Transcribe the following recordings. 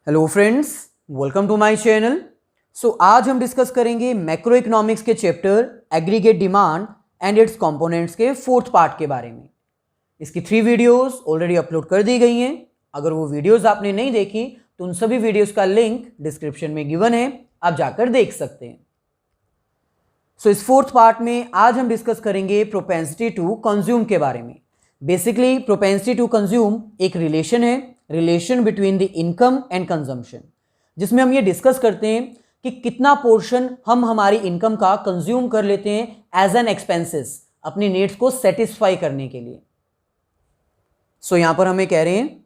Hello friends, welcome to my channel. आज हम discuss करेंगे मैक्रो इकोनॉमिक्स के chapter aggregate demand and its components के फोर्थ पार्ट के बारे में। इसकी 3 वीडियोस ऑलरेडी अपलोड कर दी गई हैं। अगर वो वीडियोस आपने नहीं देखी तो उन सभी वीडियोस का लिंक डिस्क्रिप्शन में गिवन है, आप जाकर देख सकते हैं। इस फोर्थ पार्ट में आज हम डिस्कस करेंगे प्रोपेंसिटी टू कंज्यूम के बारे में। बेसिकली प्रोपेंसिटी टू कंज्यूम एक रिलेशन है, relation between the income and consumption, जिसमें हम ये डिस्कस करते हैं कि कितना पोर्शन हम हमारी इनकम का कंज्यूम कर लेते हैं एज एन एक्सपेंसेस अपनी नीड्स को सेटिस्फाई करने के लिए। यहां पर हमें कह रहे हैं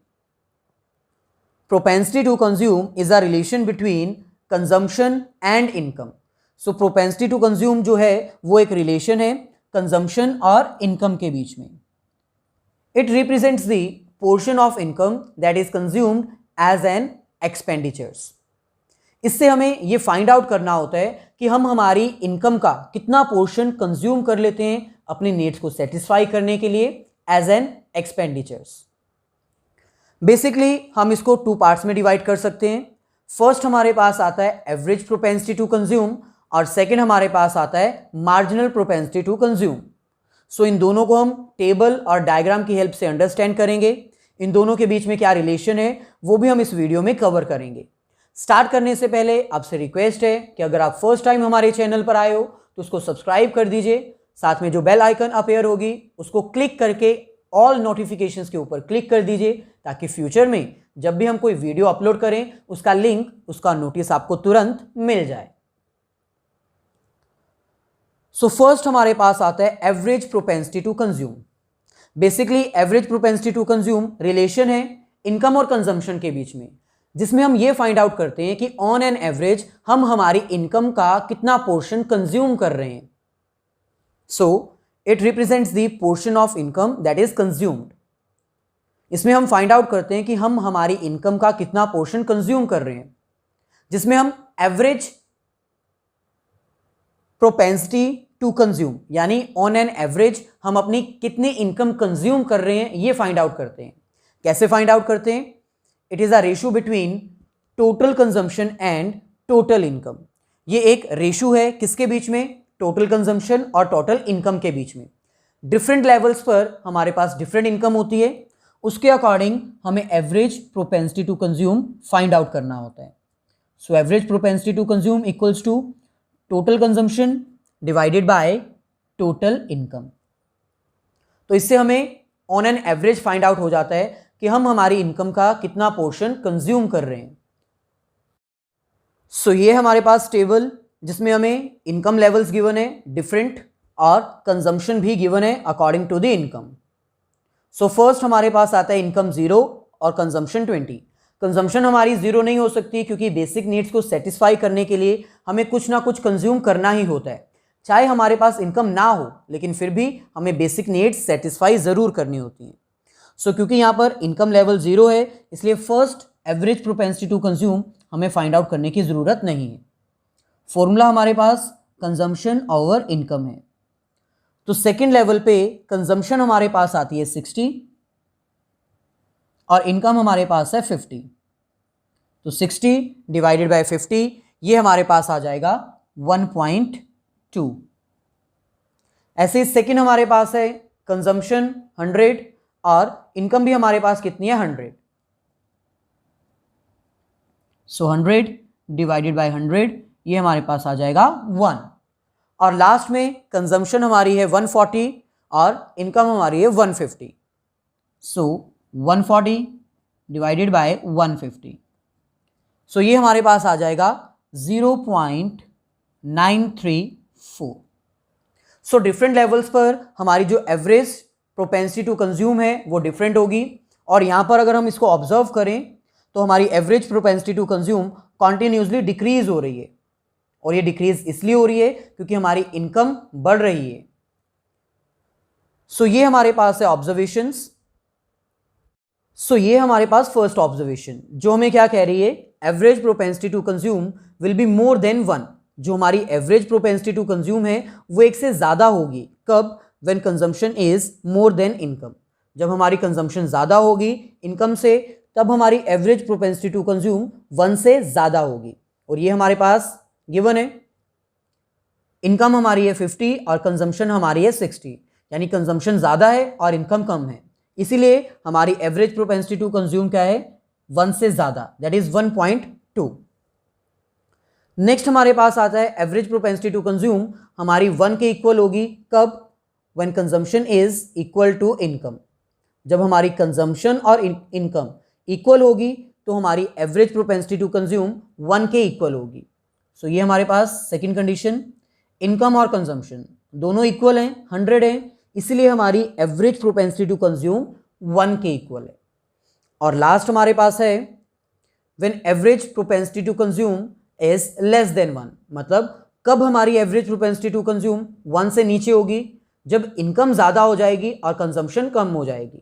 propensity to consume is a relation between consumption and income. Propensity to consume जो है वो एक रिलेशन है कंजम्पशन और इनकम के बीच में। It represents the portion of income that is consumed as an expenditures। इससे हमें ये फाइंड आउट करना होता है कि हम हमारी इनकम का कितना पोर्शन कंज्यूम कर लेते हैं अपनी नीड्स को सेटिस्फाई करने के लिए एज एन एक्सपेंडिचर्स। बेसिकली हम इसको 2 पार्ट्स में डिवाइड कर सकते हैं। फर्स्ट हमारे पास आता है एवरेज प्रोपेंसिटी टू कंज्यूम और सेकेंड हमारे पास आता है मार्जिनल प्रोपेंसिटी टू कंज्यूम। इन दोनों को हम टेबल और डायग्राम की हेल्प से अंडरस्टैंड करेंगे। इन दोनों के बीच में क्या रिलेशन है वो भी हम इस वीडियो में कवर करेंगे। स्टार्ट करने से पहले आपसे रिक्वेस्ट है कि अगर आप फर्स्ट टाइम हमारे चैनल पर आए हो तो उसको सब्सक्राइब कर दीजिए, साथ में जो बेल आइकन अपीयर होगी उसको क्लिक करके ऑल नोटिफिकेशंस के ऊपर क्लिक कर दीजिए, ताकि फ्यूचर में जब भी हम कोई वीडियो अपलोड करें उसका लिंक, उसका नोटिस आपको तुरंत मिल जाए। फर्स्ट हमारे पास आता है average propensity to consume. Basically average propensity to consume relation है इनकम और कंजम्पशन के बीच में, जिसमें हम ये फाइंड आउट करते हैं कि ऑन एन एवरेज हम हमारी इनकम का कितना पोर्शन कंज्यूम कर रहे हैं। It represents the portion of income that is consumed. इसमें हम फाइंड आउट करते हैं कि हम हमारी इनकम का कितना पोर्शन कंज्यूम कर रहे हैं, जिसमें हम एवरेज प्रोपेंसिटी टू कंज्यूम यानी ऑन एन एवरेज हम अपनी कितनी इनकम कंज्यूम कर रहे हैं ये फाइंड आउट करते हैं। कैसे फाइंड आउट करते हैं? It is a ratio between total consumption and total income. ये एक रेशियो है किसके बीच में? टोटल कंजम्पशन और टोटल इनकम के बीच में। डिफरेंट लेवल्स पर हमारे पास डिफरेंट इनकम होती है, उसके अकॉर्डिंग हमें average propensity to consume find out करना होता है। Average propensity to consume equals to total consumption divided by total income. तो इससे हमें on an average find out हो जाता है कि हम हमारी इनकम का कितना पोर्शन कंज्यूम कर रहे हैं। ये हमारे पास टेबल जिसमें हमें इनकम लेवल्स गिवन है डिफरेंट और कंजम्पशन भी गिवन है according to the income. First हमारे पास आता है इनकम 0 और कंजम्पशन 20। कंजम्पशन हमारी 0 नहीं हो सकती क्योंकि बेसिक नीड्स को सेटिस्फाई करने के लिए हमें कुछ ना कुछ कंज्यूम करना ही होता है। चाहे हमारे पास इनकम ना हो लेकिन फिर भी हमें बेसिक नीड्स सेटिस्फाई ज़रूर करनी होती हैं। क्योंकि यहाँ पर इनकम लेवल 0 है इसलिए first average propensity to consume हमें फाइंड आउट करने की ज़रूरत नहीं है। फॉर्मूला हमारे पास कंजम्पशन ओवर इनकम है। तो सेकेंड लेवल पे कंजम्पशन हमारे पास आती है 60 और इनकम हमारे पास है 50। तो 60 डिवाइडेड बाय 50 ये हमारे पास आ जाएगा 1.2। ऐसे ही सेकेंड हमारे पास है कंजम्पशन 100 और इनकम भी हमारे पास कितनी है 100। 100 डिवाइडेड बाय 100 ये हमारे पास आ जाएगा 1। और लास्ट में कंजम्पशन हमारी है 140 और इनकम हमारी है 150। 140 डिवाइडेड बाय 150 ये हमारे पास आ जाएगा 0.934। डिफरेंट लेवल्स पर हमारी जो एवरेज प्रोपेंसिटी टू कंज्यूम है वो डिफरेंट होगी। और यहाँ पर अगर हम इसको ऑब्जर्व करें तो हमारी average propensity to consume continuously decrease हो रही है, और ये डिक्रीज इसलिए हो रही है क्योंकि हमारी इनकम बढ़ रही है। ये हमारे पास है ऑब्जर्वेशंस। ये हमारे पास फर्स्ट ऑब्जर्वेशन जो हमें क्या कह रही है? Average propensity to consume will be more than 1। जो हमारी एवरेज प्रोपेंसिटी टू कंज्यूम है वो 1 से ज़्यादा होगी। कब? When consumption is more than income. जब हमारी कंजम्पशन ज़्यादा होगी इनकम से तब हमारी एवरेज प्रोपेंसिटी टू कंज्यूम 1 से ज़्यादा होगी। और ये हमारे पास गिवन है, इनकम हमारी है 50 और कंजम्पशन हमारी है 60, यानी कंजम्पशन ज़्यादा है और इनकम कम है, इसीलिए हमारी एवरेज प्रोपेंसिटी टू कंज्यूम क्या है, 1 से ज़्यादा, दैट इज 1.2। नेक्स्ट हमारे पास आता है एवरेज प्रोपेंसिटी टू कंज्यूम हमारी 1 के इक्वल होगी, कब, when consumption is equal to income. जब हमारी कंजम्पशन और इनकम इक्वल होगी तो हमारी एवरेज प्रोपेंसिटी टू कंज्यूम 1 के इक्वल होगी। सो ये हमारे पास सेकंड कंडीशन, इनकम और कंजम्पशन दोनों इक्वल हैं, 100 हैं, इसलिए हमारी एवरेज प्रोपेंसिटी टू कंज्यूम 1 के इक्वल है। और लास्ट हमारे पास है when average propensity to consume is less than 1, मतलब कब हमारी एवरेज प्रोपेंसिटी टू कंज्यूम 1 से नीचे होगी, जब इनकम ज़्यादा हो जाएगी और कंजम्पशन कम हो जाएगी।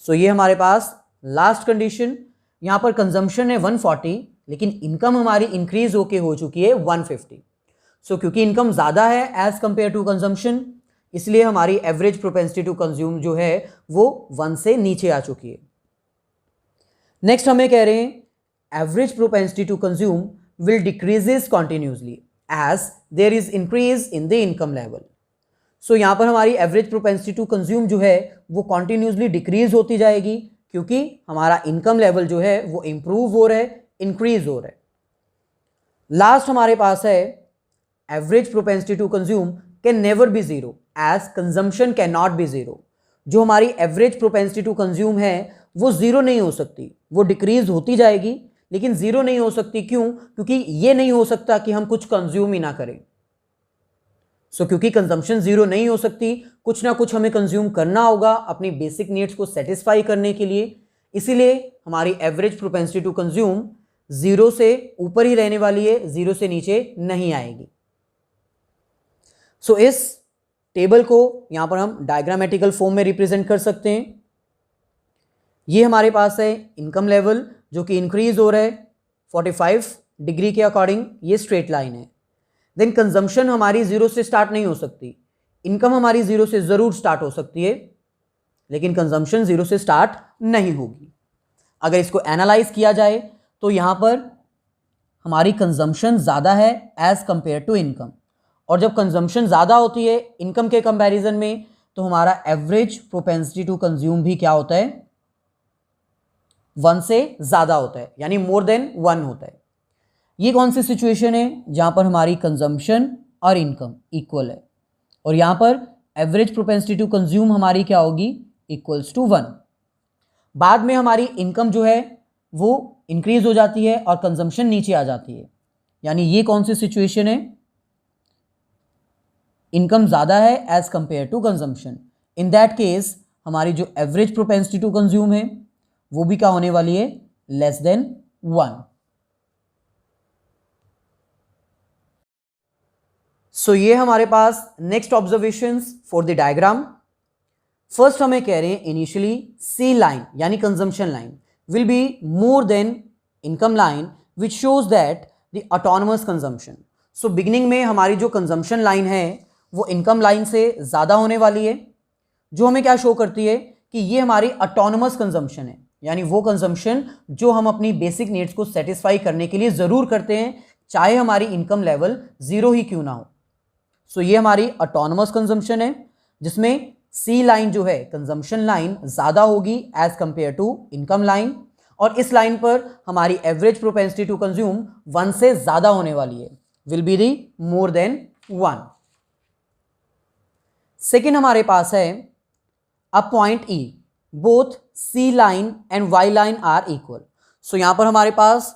सो ये हमारे पास लास्ट कंडीशन, यहाँ पर कंजम्पशन है 140 लेकिन इनकम हमारी इंक्रीज होके हो चुकी है 150। सो क्योंकि इनकम ज़्यादा है एज कंपेयर टू कंजम्पशन, इसलिए हमारी एवरेज प्रोपेंसिटी टू कंज्यूम जो है वो 1 से नीचे आ चुकी है। नेक्स्ट हमें कह रहे हैं average propensity to consume will decreases continuously as there is increase in the income level. So यहाँ पर हमारी एवरेज प्रोपेंसिटी टू कंज्यूम जो है वो कॉन्टिन्यूसली डिक्रीज होती जाएगी क्योंकि हमारा इनकम लेवल जो है वो इंप्रूव हो रहा है, इंक्रीज हो रहा है। लास्ट हमारे पास है average propensity to consume can never be zero as consumption can not be zero. जो हमारी एवरेज प्रोपेंसिटी टू कंज्यूम है वो जीरो नहीं हो सकती, वो डिक्रीज होती जाएगी लेकिन जीरो नहीं हो सकती। क्यों? क्योंकि ये नहीं हो सकता कि हम कुछ कंज्यूम ही ना करें। सो क्योंकि कंजम्पशन जीरो नहीं हो सकती, कुछ ना कुछ हमें कंज्यूम करना होगा अपनी बेसिक नीड्स को सेटिस्फाई करने के लिए, इसीलिए हमारी average propensity to consume zero से ऊपर ही रहने वाली है, जीरो से नीचे नहीं आएगी। सो इस टेबल को यहां पर हम डायग्रामेटिकल फॉर्म में रिप्रेजेंट कर सकते हैं। ये हमारे पास है इनकम लेवल जो कि इंक्रीज हो रहा है 45 डिग्री के अकॉर्डिंग, ये स्ट्रेट लाइन है। देन कंजम्पशन हमारी जीरो से स्टार्ट नहीं हो सकती, इनकम हमारी जीरो से जरूर स्टार्ट हो सकती है लेकिन कंजम्पशन जीरो से स्टार्ट नहीं होगी। अगर इसको एनालाइज किया जाए तो यहां पर हमारी कंजम्पशन ज़्यादा है एज कंपेयर टू इनकम, और जब कंजम्पशन ज़्यादा होती है इनकम के कंपैरिजन में तो हमारा एवरेज प्रोपेंसिटी टू कंज्यूम भी क्या होता है, 1 से ज़्यादा होता है, यानी मोर देन 1 होता है। ये कौन सी सिचुएशन है जहां पर हमारी कंजम्पशन और इनकम इक्वल है और यहां पर एवरेज प्रोपेंसिटी टू कंज्यूम हमारी क्या होगी, इक्वल्स टू 1। बाद में हमारी इनकम जो है वो इंक्रीज हो जाती है और कंजम्पशन नीचे आ जाती है, यानी ये कौन सी सिचुएशन है, इनकम ज़्यादा है as compare to consumption. In that case हमारी जो एवरेज प्रोपेंसिटी टू कंज्यूम है वो भी क्या होने वाली है, लेस देन 1। सो ये हमारे पास next observations for the diagram. First हमें कह रहे हैं इनिशियली सी लाइन यानी consumption line will be more than income line which shows that the autonomous consumption. So beginning में हमारी जो कंजम्पशन लाइन है वो इनकम लाइन से ज़्यादा होने वाली है, जो हमें क्या शो करती है कि ये हमारी ऑटोनमस कंजम्पशन है, यानी वो कंजम्पशन जो हम अपनी बेसिक नीड्स को सेटिस्फाई करने के लिए ज़रूर करते हैं चाहे हमारी इनकम लेवल जीरो ही क्यों ना हो। सो ये हमारी ऑटोनमस कंजम्पशन है जिसमें सी लाइन जो है कंजम्पशन लाइन ज़्यादा होगी as compare to income line, और इस लाइन पर हमारी एवरेज प्रोपेंसिटी टू कंज्यूम 1 से ज़्यादा होने वाली है, will be the more than 1। Second हमारे पास है a point E, both C line and Y line are equal. So यहां पर हमारे पास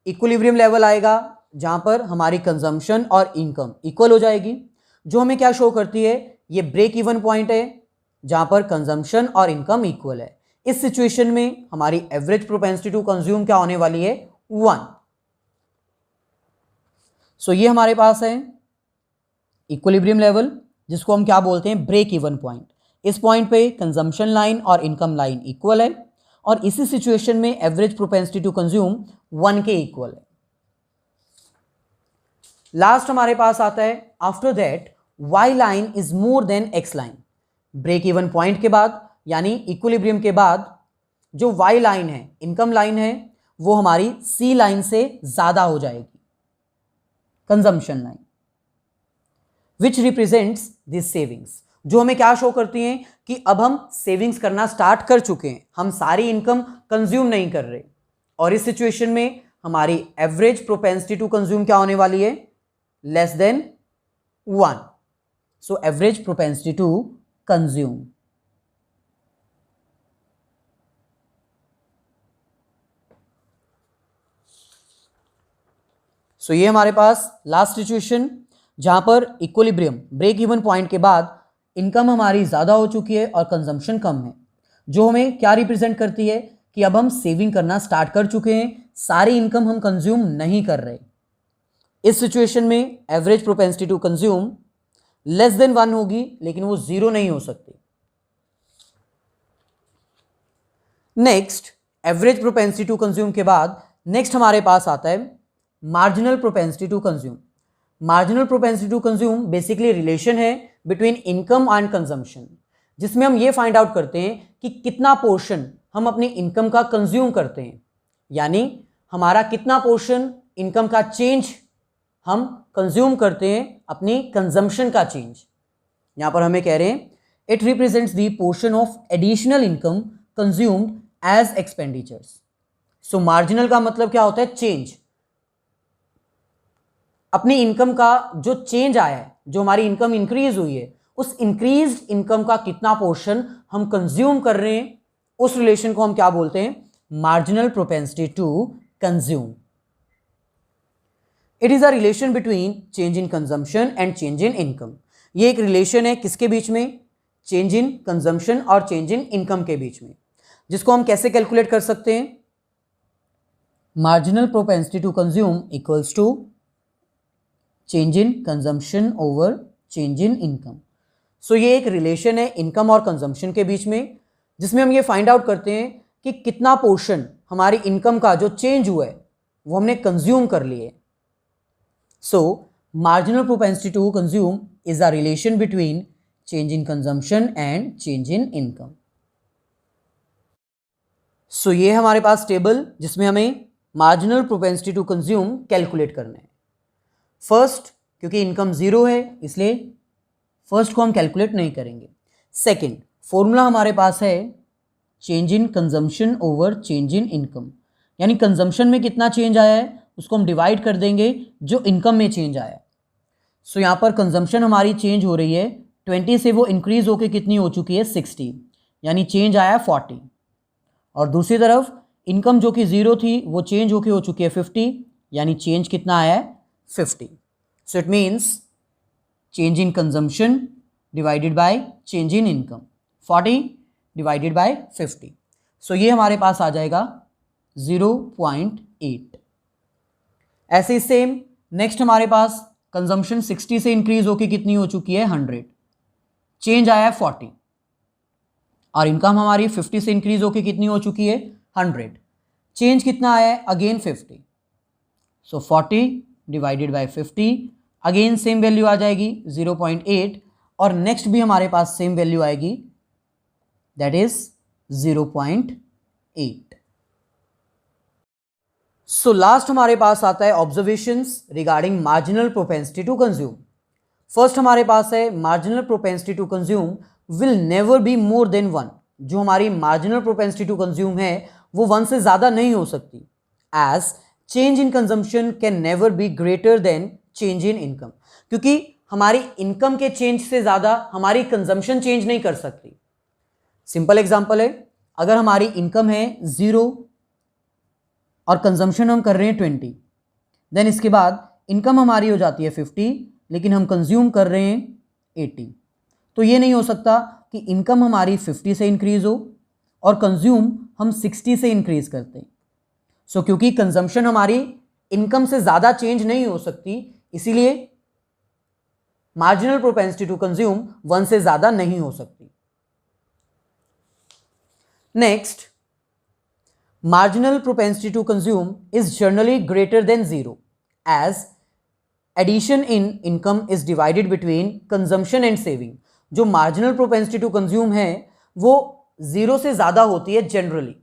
इक्विलिब्रियम लेवल आएगा जहां पर हमारी कंजम्पशन और इनकम इक्वल हो जाएगी, जो हमें क्या शो करती है, ये ब्रेक इवन पॉइंट है जहां पर कंजम्पशन और इनकम इक्वल है। इस सिचुएशन में हमारी एवरेज प्रोपेंसिटी टू कंज्यूम क्या होने वाली है, 1। सो ये हमारे पास है इक्विलिब्रियम लेवल जिसको हम क्या बोलते हैं, ब्रेक इवन पॉइंट। इस पॉइंट पे कंजम्पशन लाइन और इनकम लाइन इक्वल है और इसी सिचुएशन में एवरेज प्रोपेंसिटी टू कंज्यूम 1 के इक्वल है। लास्ट हमारे पास आता है after that Y line is more than X line. Break even point के बाद यानी इक्विलिब्रियम के बाद जो वाई लाइन है, इनकम लाइन है, वो हमारी सी लाइन से ज्यादा हो जाएगी, consumption line, which represents this savings, जो हमें क्या शो करती हैं कि अब हम सेविंग्स करना स्टार्ट कर चुके हैं, हम सारी इनकम कंज्यूम नहीं कर रहे, और इस सिचुएशन में हमारी एवरेज प्रोपेंसिटी टू कंज्यूम क्या होने वाली है, less than 1. So average propensity to consume. So ये हमारे पास लास्ट सिचुएशन जहां पर इक्विलिब्रियम, ब्रेक इवन पॉइंट के बाद इनकम हमारी ज़्यादा हो चुकी है और कंजम्पशन कम है, जो हमें क्या रिप्रेजेंट करती है कि अब हम सेविंग करना स्टार्ट कर चुके हैं, सारी इनकम हम कंज्यूम नहीं कर रहे. इस सिचुएशन में average propensity to consume less than 1 होगी, लेकिन वो 0 नहीं हो सकती. Next, average propensity to consume के बाद नेक्स्ट हमारे पास आता है marginal propensity to consume. Marginal propensity to consume basically relation है बिटवीन इनकम एंड कंजम्पशन, जिसमें हम ये फाइंड आउट करते हैं कि कितना पोर्शन हम अपनी इनकम का कंज्यूम करते हैं, यानी हमारा कितना पोर्शन इनकम का चेंज हम कंज्यूम करते हैं अपनी कंजम्पशन का चेंज. यहां पर हमें कह रहे हैं it represents the portion of additional income consumed as expenditures. So marginal का मतलब क्या होता है, चेंज, अपनी इनकम का जो चेंज आया है, जो हमारी इनकम इंक्रीज हुई है, उस इंक्रीज्ड इनकम का कितना पोर्शन हम कंज्यूम कर रहे हैं, उस रिलेशन को हम क्या बोलते हैं, marginal propensity to consume. It is a relation between change in consumption and change in income. ये एक रिलेशन है किसके बीच में, चेंज इन कंजम्पशन और चेंज इन इनकम के बीच में, जिसको हम कैसे कैलकुलेट कर सकते हैं, marginal propensity to consume equals to change in consumption over change in income. So ये एक रिलेशन है इनकम और कंजम्पशन के बीच में, जिसमें हम ये फाइंड आउट करते हैं कि कितना पोर्शन हमारी इनकम का जो चेंज हुआ है वो हमने कंज्यूम कर लिए. So marginal propensity to consume is a relation between change in consumption and change in income. So ये हमारे पास टेबल जिसमें हमें marginal propensity to consume calculate करना है. फर्स्ट, क्योंकि इनकम 0 है इसलिए फर्स्ट को हम कैलकुलेट नहीं करेंगे. सेकंड, फॉर्मूला हमारे पास है change in consumption over change in income, यानी कंजम्पशन में कितना चेंज आया है उसको हम डिवाइड कर देंगे जो इनकम में चेंज आया. सो यहाँ पर कंजम्पशन हमारी चेंज हो रही है 20 से, वो इंक्रीज होकर कितनी हो चुकी है 60, यानी चेंज आया 40. और दूसरी तरफ इनकम जो कि 0 थी वो चेंज होकर हो चुकी है 50, यानी चेंज कितना आया है 50. So it means change in consumption divided by change in income, 40 divided by 50. So ये हमारे पास आ जाएगा 0.8. ऐसे सेम नेक्स्ट हमारे पास कंजम्पशन 60 से इंक्रीज होकर कितनी हो चुकी है 100, चेंज आया है 40, और इनकम हमारी 50 से इंक्रीज होकर कितनी हो चुकी है 100, चेंज कितना आया है again 50. So 40 divided by 50, again same value आ जाएगी 0.8, और नेक्स्ट भी हमारे पास सेम वैल्यू आएगी, दैट इज 0.8. सो लास्ट हमारे पास आता है observations regarding marginal propensity to consume. First हमारे पास है marginal propensity to consume will never be more than 1. जो हमारी मार्जिनल प्रोपेंसिटी टू कंज्यूम है वो 1 से ज्यादा नहीं हो सकती, as change in consumption can never be greater than change in income, क्योंकि हमारी इनकम के चेंज से ज्यादा हमारी कंजम्पशन चेंज नहीं कर सकती. सिंपल एग्जांपल है, अगर हमारी इनकम है 0 और कंजम्पशन हम कर रहे हैं 20, देन इसके बाद इनकम हमारी हो जाती है 50, लेकिन हम कंज्यूम कर रहे हैं 80. तो ये नहीं हो सकता कि इनकम हमारी 50 से इंक्रीज हो और कंज्यूम हम 60 से इंक्रीज करते हैं. सो क्योंकि कंजम्पशन हमारी इनकम से ज्यादा चेंज नहीं हो सकती, इसीलिए मार्जिनल प्रोपेंसिटी टू कंज्यूम 1 से ज्यादा नहीं हो सकती. Next, marginal propensity to consume is generally greater than 0 as addition in income is divided between consumption and saving. जो marginal propensity to consume है वो 0 से ज़्यादा होती है जनरली,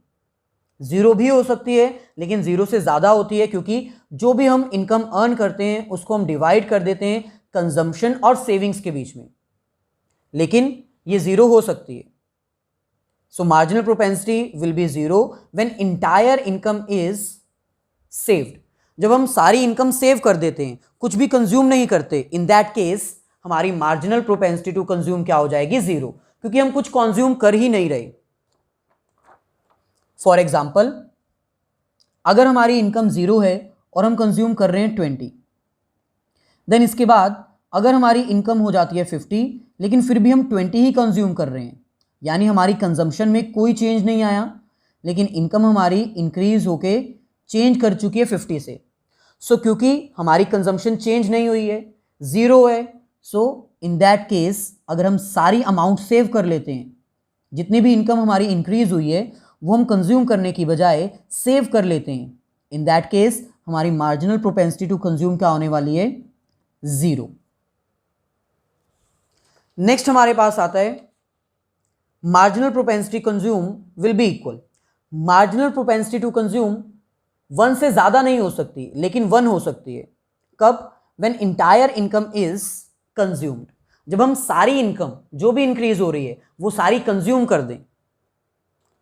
जीरो भी हो सकती है लेकिन जीरो से ज़्यादा होती है, क्योंकि जो भी हम इनकम अर्न करते हैं उसको हम डिवाइड कर देते हैं कंजम्पशन और सेविंग्स के बीच में, लेकिन ये जीरो हो सकती है। सो marginal propensity will be zero when entire income is saved. जब हम सारी इनकम सेव कर देते हैं, कुछ भी कंज्यूम नहीं करते, इन दैट केस हमारी मार्जिनल प्रोपेंसिटी टू कंज्यूम क्या हो जाएगी? जीरो, क्योंकि हम कुछ कंज्यूम कर ही नहीं रहे। फॉर एग्जाम्पल, अगर हमारी इनकम जीरो है और हम कंज्यूम कर रहे हैं 20, देन इसके बाद अगर हमारी इनकम हो जाती है 50 लेकिन फिर भी हम 20 ही कंज्यूम कर रहे हैं, यानी हमारी कंजम्पशन में कोई चेंज नहीं आया, लेकिन इनकम हमारी इंक्रीज होके चेंज कर चुकी है 50 से। सो क्योंकि हमारी कंजम्पशन चेंज नहीं हुई है, जीरो है, सो इन दैट केस अगर हम सारी अमाउंट सेव कर लेते हैं, जितनी भी इनकम हमारी इंक्रीज हुई है वो हम कंज्यूम करने की बजाय सेव कर लेते हैं, इन दैट केस हमारी मार्जिनल प्रोपेंसिटी टू कंज्यूम क्या होने वाली है? जीरो। नेक्स्ट हमारे पास आता है marginal propensity consume will be equal. Marginal propensity to consume 1 से ज्यादा नहीं हो सकती लेकिन 1 हो सकती है। कब? When entire income is consumed, जब हम सारी इनकम जो भी इंक्रीज हो रही है वो सारी कंज्यूम कर दें।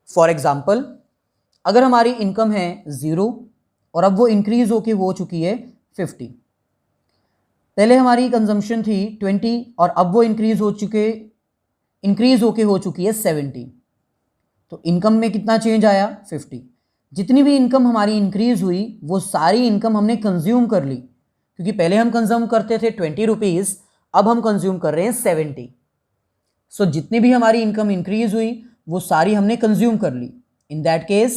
फॉर एग्जाम्पल, अगर हमारी इनकम है 0 और अब वो इंक्रीज होके हो चुकी है 50, पहले हमारी कंजम्पशन थी 20 और अब वो इंक्रीज होके हो चुकी है 70, तो इनकम में कितना चेंज आया? 50। जितनी भी इनकम हमारी इंक्रीज हुई वो सारी इनकम हमने कंज्यूम कर ली, क्योंकि पहले हम कंज्यूम करते थे 20 रुपीज़, अब हम कंज्यूम कर रहे हैं 70। सो जितनी भी हमारी इनकम इंक्रीज हुई वो सारी हमने कंज्यूम कर ली, इन दैट केस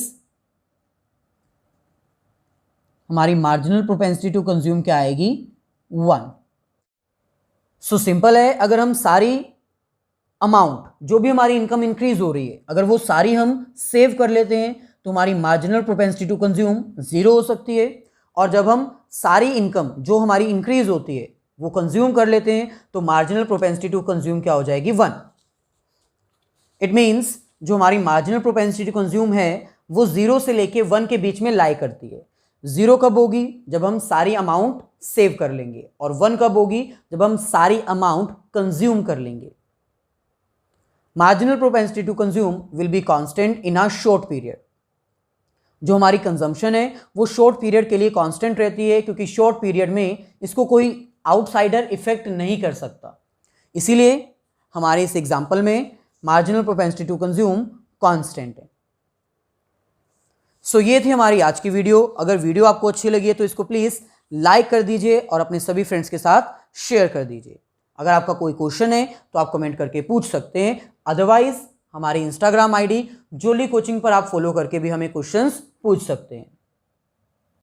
हमारी मार्जिनल प्रोपेंसिटी टू कंज्यूम क्या आएगी? 1। सो सिंपल है, अगर हम सारी अमाउंट जो भी हमारी इनकम इंक्रीज हो रही है अगर वो सारी हम सेव कर लेते हैं तो हमारी marginal propensity to consume zero हो सकती है, और जब हम सारी इनकम जो हमारी इंक्रीज होती है वो कंज्यूम कर लेते हैं तो मार्जिनल प्रोपेंसिटी टू कंज्यूम क्या हो जाएगी? 1। इट मीन्स जो हमारी मार्जिनल प्रोपेंसिटी टू कंज्यूम है वो 0 से लेके 1 के बीच में लाई करती है। 0 कब होगी? जब हम सारी अमाउंट सेव कर लेंगे, और 1 कब होगी? जब हम सारी अमाउंट कंज्यूम कर लेंगे। Marginal propensity to consume will be constant in a short period. जो हमारी कंजम्पशन है वो शॉर्ट पीरियड के लिए कांस्टेंट रहती है, क्योंकि शॉर्ट पीरियड में इसको कोई आउटसाइडर इफेक्ट नहीं कर सकता, इसीलिए हमारे इस एग्जाम्पल में marginal propensity to consume constant है। सो ये थी हमारी आज की वीडियो। अगर वीडियो आपको अच्छी लगी है तो इसको प्लीज़ लाइक कर दीजिए और अपने सभी फ्रेंड्स के साथ शेयर कर दीजिए। अगर आपका कोई क्वेश्चन है तो आप कमेंट करके पूछ सकते हैं, अदरवाइज हमारी इंस्टाग्राम आईडी जोली कोचिंग पर आप फॉलो करके भी हमें क्वेश्चंस पूछ सकते हैं।